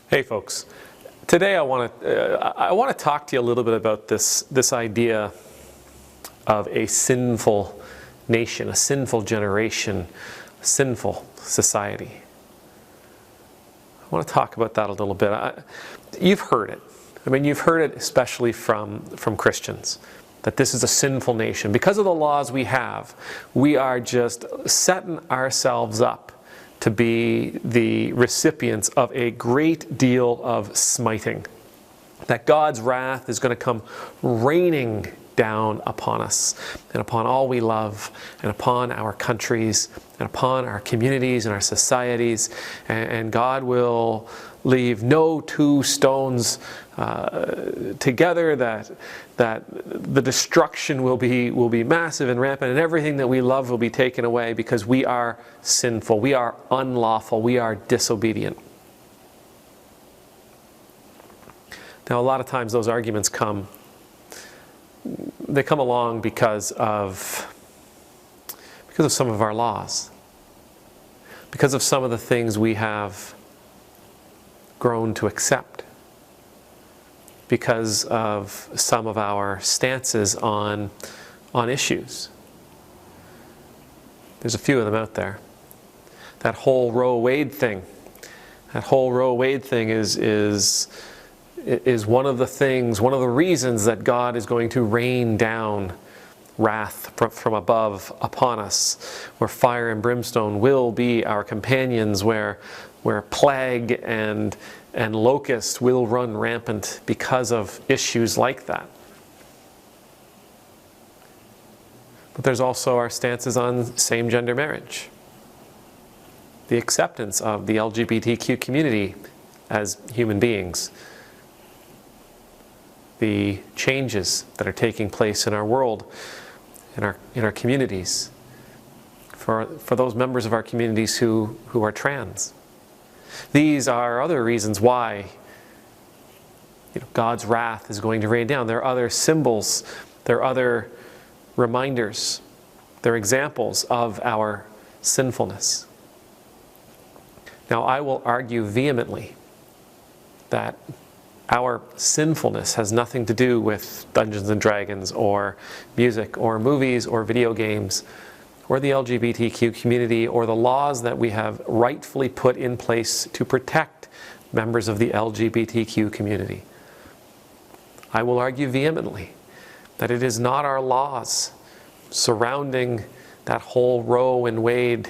Hey folks, today I want to talk to you a little bit about this idea of a sinful nation, a sinful generation, a sinful society. I want to talk about that a little bit. You've heard it. I mean, you've heard it especially from Christians, that this is a sinful nation. Because of the laws we have, we are just setting ourselves up to be the recipients of a great deal of smiting. That God's wrath is going to come raining down upon us and upon all we love and upon our countries and upon our communities and our societies, and God will leave no two stones together, that the destruction will be massive and rampant, and everything that we love will be taken away because we are sinful, we are unlawful, we are disobedient. Now, a lot of times those arguments come along because of some of our laws, because of some of the things we have grown to accept, because of some of our stances on issues. There's a few of them out there. That whole Roe Wade thing. That whole Roe Wade thing is one of the things, one of the reasons that God is going to rain down wrath from above upon us, where fire and brimstone will be our companions, where plague and locust will run rampant because of issues like that. But there's also our stances on same-gender marriage, the acceptance of the LGBTQ community as human beings, the changes that are taking place in our world, in our communities, for those members of our communities who are trans. These are other reasons why God's wrath is going to rain down. There are other symbols, there are other reminders, there are examples of our sinfulness. Now, I will argue vehemently that our sinfulness has nothing to do with Dungeons and Dragons or music or movies or video games or the LGBTQ community or the laws that we have rightfully put in place to protect members of the LGBTQ community. I will argue vehemently that it is not our laws surrounding that whole Roe and Wade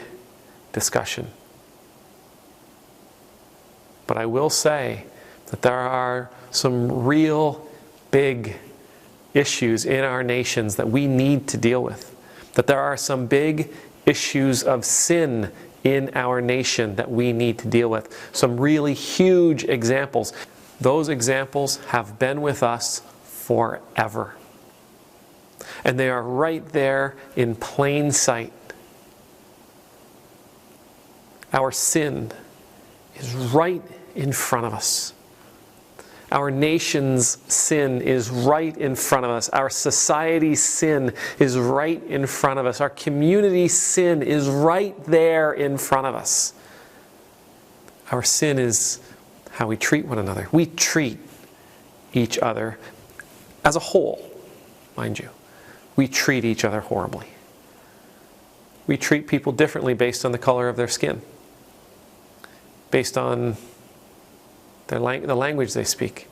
discussion. But I will say that there are some real big issues in our nations that we need to deal with. That there are some big issues of sin in our nation that we need to deal with. Some really huge examples. Those examples have been with us forever. And they are right there in plain sight. Our sin is right in front of us. Our nation's sin is right in front of us. Our society's sin is right in front of us. Our community's sin is right there in front of us. Our sin is how we treat one another. We treat each other as a whole, mind you. We treat each other horribly. We treat people differently based on the color of their skin, based on the language they speak,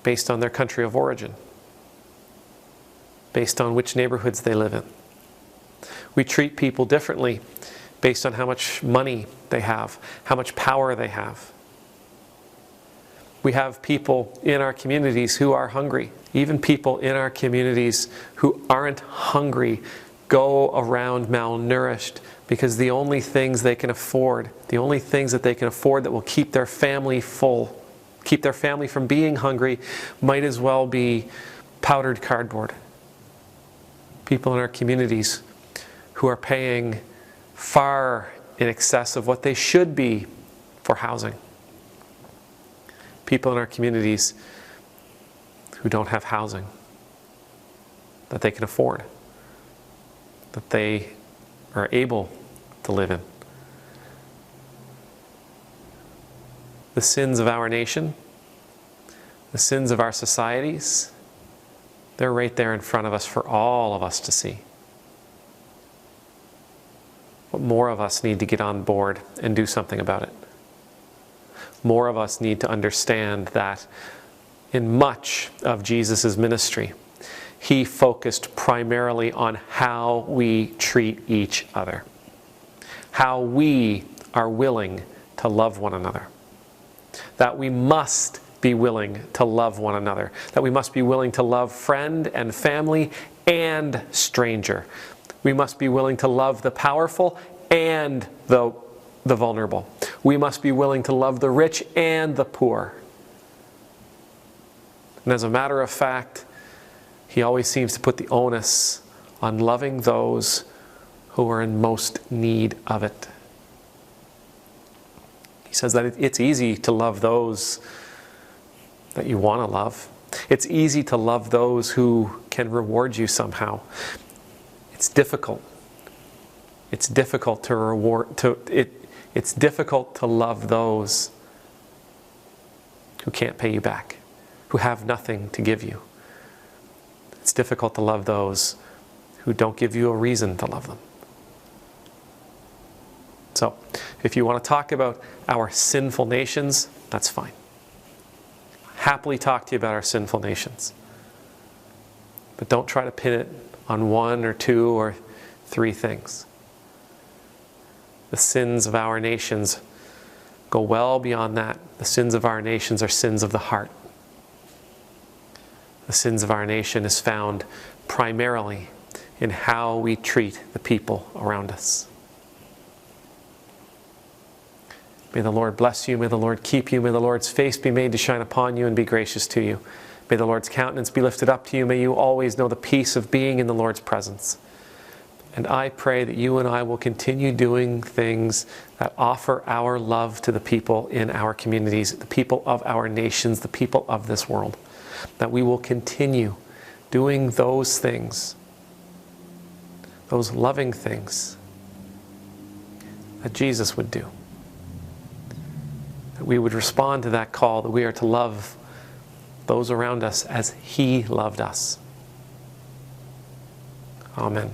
based on their country of origin, based on which neighborhoods they live in. We treat people differently based on how much money they have, how much power they have. We have people in our communities who are hungry. Even people in our communities who aren't hungry go around malnourished because the only things they can afford, the only things that they can afford that will keep their family full, keep their family from being hungry, might as well be powdered cardboard. People in our communities who are paying far in excess of what they should be for housing. People in our communities who don't have housing that they can afford, that they are able to live in. the sins of our nation, the sins of our societies, they're right there in front of us for all of us to see. But more of us need to get on board and do something about it. More of us need to understand that in much of Jesus' ministry, he focused primarily on how we treat each other, how we are willing to love one another, that we must be willing to love one another, that we must be willing to love friend and family and stranger. We must be willing to love the powerful and the vulnerable. We must be willing to love the rich and the poor. And as a matter of fact, he always seems to put the onus on loving those who are in most need of it. He says that it's easy to love those that you want to love. It's easy to love those who can reward you somehow. It's difficult. It's difficult it's difficult to love those who can't pay you back, who have nothing to give you. It's difficult to love those who don't give you a reason to love them. So, if you want to talk about our sinful nations, that's fine. Happily talk to you about our sinful nations. But don't try to pin it on one or two or three things. The sins of our nations go well beyond that. The sins of our nations are sins of the heart. The sins of our nation is found primarily in how we treat the people around us. May the Lord bless you. May the Lord keep you. May the Lord's face be made to shine upon you and be gracious to you. May the Lord's countenance be lifted up to you. May you always know the peace of being in the Lord's presence. And I pray that you and I will continue doing things that offer our love to the people in our communities, the people of our nations, the people of this world. That we will continue doing those things, those loving things that Jesus would do. That we would respond to that call that we are to love those around us as he loved us. Amen.